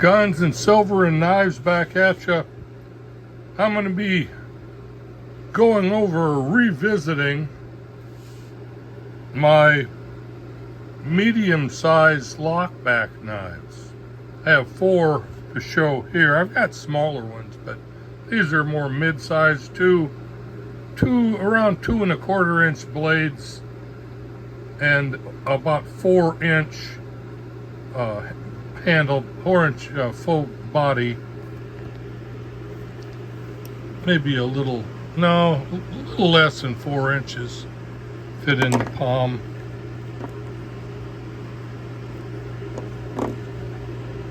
Guns and Silver and Knives back at you. I'm going to be going over revisiting my medium-sized lockback knives. I have 4 to show here. I've got smaller ones, but these are more mid-sized, around 2 1/4 inch blades and about 4-inch handled, 4-inch full body. Maybe a little less than 4 inches fit in the palm.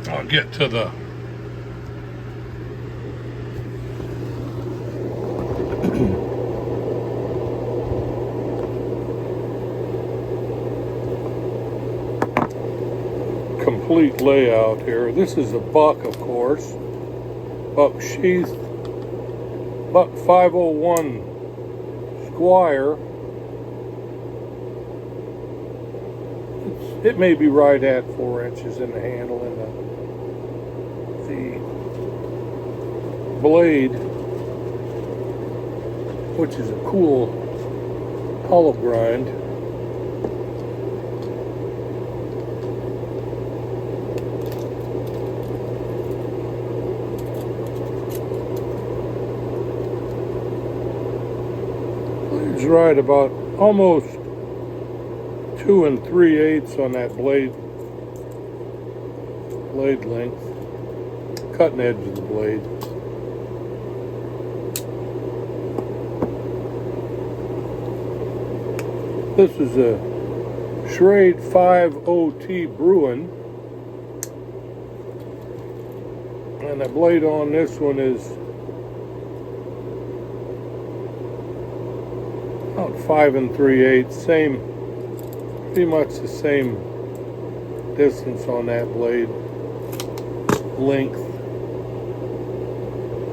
I'll get to the complete layout here. This is a buck, of course. Buck sheath. Buck 501 Squire. It may be right at 4 inches in the handle, and the blade, which is a cool hollow grind. Blade's right about almost 2 3/8 on that blade length, cutting edge of the blade. This is a Schrade 50T Bruin, and the blade on this one is about 5 3/8, pretty much the same distance on that blade length.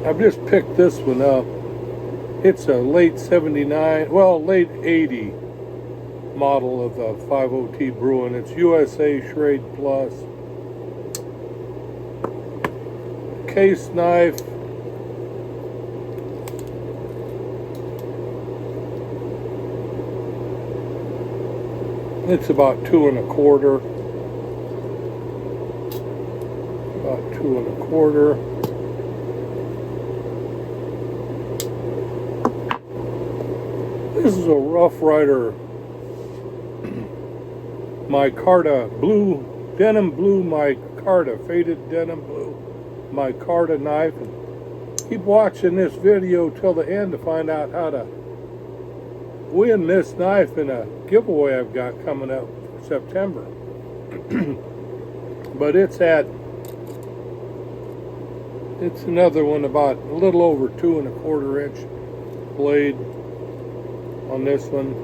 I've just picked this one up. It's a late 79, well, late 80 model of a 50T Bruin. It's USA Schrade Plus. Case knife. It's about 2 1/4. About 2 1/4. This is a Rough Ryder micarta blue, denim blue micarta, faded denim blue micarta knife. And keep watching this video till the end to find out how to win this knife in a giveaway I've got coming up for September. But it's another one, about a little over 2 1/4 inch blade on this one.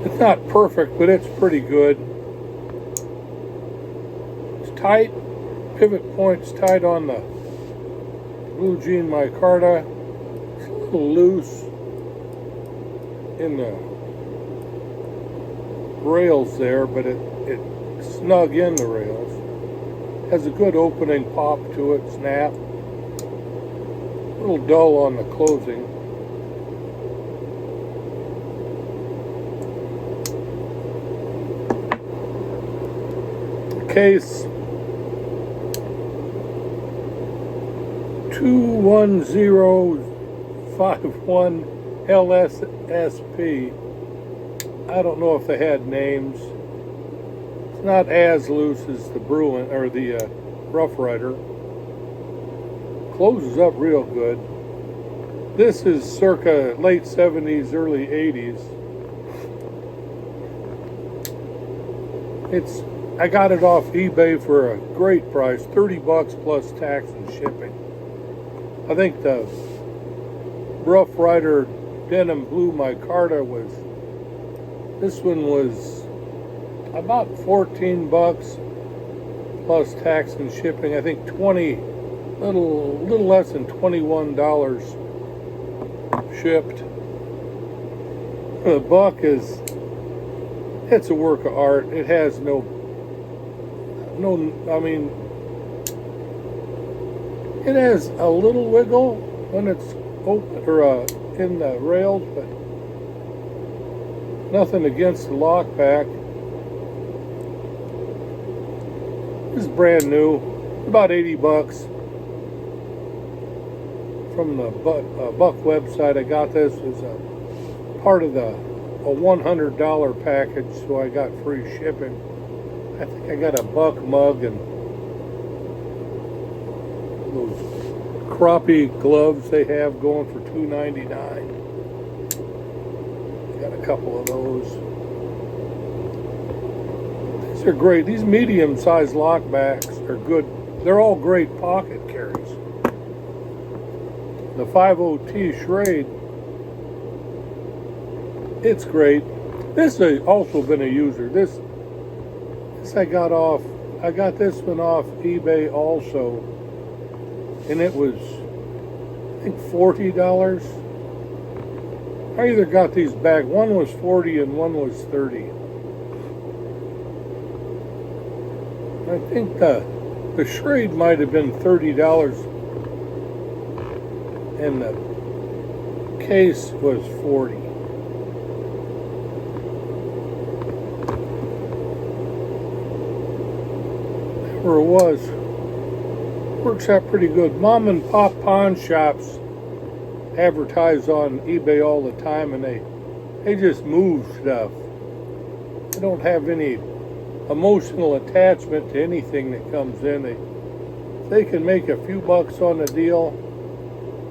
It's not perfect, but it's pretty good. It's tight. Pivot points tight on the blue jean micarta. It's a little loose in the rails there, but it's snug in the rails. Has a good opening pop to it, snap. A little dull on the closing. The case 21051 LSSP. I don't know if they had names. It's not as loose as the Bruin or the Rough Ryder. Closes up real good. This is circa late 70s, early 80s. I got it off eBay for a great price, $30 plus tax and shipping. I think the Rough Ryder denim blue micarta this one was about $14 plus tax and shipping. I think little less than $21 shipped. The buck it's a work of art. It has I mean, it has a little wiggle when it's open or in the rails, but nothing against the lock back. This is brand new, about 80 bucks from the Buck website. I got this as a part of a $100 package, so I got free shipping. I think I got a Buck mug and those crappie gloves they have going for $2.99. Got a couple of those. These are great. These medium-sized lockbacks are good. They're all great pocket carries. The 50T Schrade, it's great. This has also been a user. This I got this one off eBay also, and it was, I think, $40. I either got these back. One was $40 and one was $30. I think the Schrade might have been $30, and the case was $40. Whatever it was, works out pretty good. Mom and pop pawn shops advertise on eBay all the time, and they just move stuff. They don't have any emotional attachment to anything that comes in. They can make a few bucks on the deal.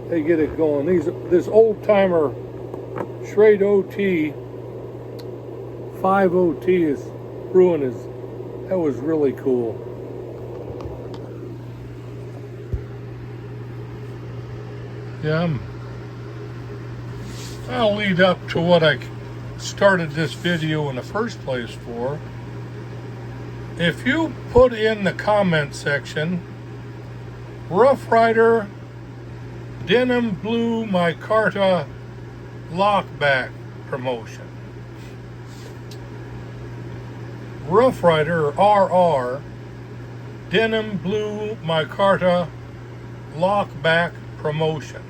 They get it going. This old timer Schrade OT 50T is ruined. That was really cool. Yeah, I'll lead up to what I started this video in the first place for. If you put in the comment section, Rough Ryder Denim Blue Micarta Lockback Promotion. Rough Ryder RR Denim Blue Micarta Lockback Promotion.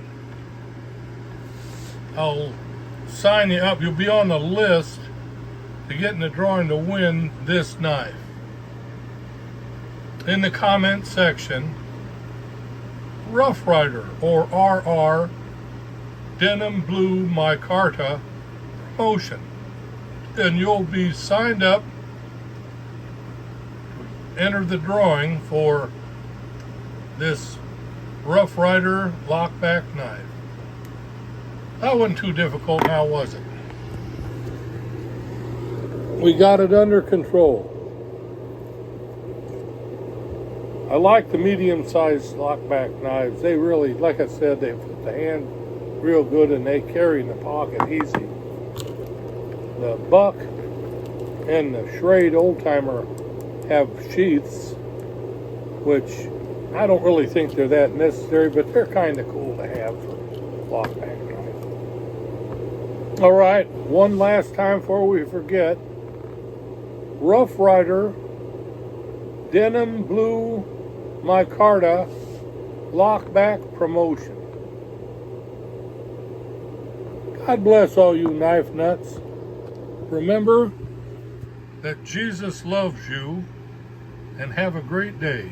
I'll sign you up. You'll be on the list to get in the drawing to win this knife. In the comment section, Rough Ryder or RR Denim Blue Micarta Promotion, and you'll be signed up to enter the drawing for this Rough Ryder lockback knife. That wasn't too difficult, now was it? We got it under control. I like the medium-sized lockback knives. They really, like I said, they fit the hand real good and they carry in the pocket easy. The Buck and the Schrade old-timer have sheaths, which I don't really think they're that necessary, but they're kind of cool to have for lockback knives. All right, one last time before we forget. Rough Ryder Denim Blue Micarta Lockback Promotion. God bless all you knife nuts. Remember that Jesus loves you, and have a great day.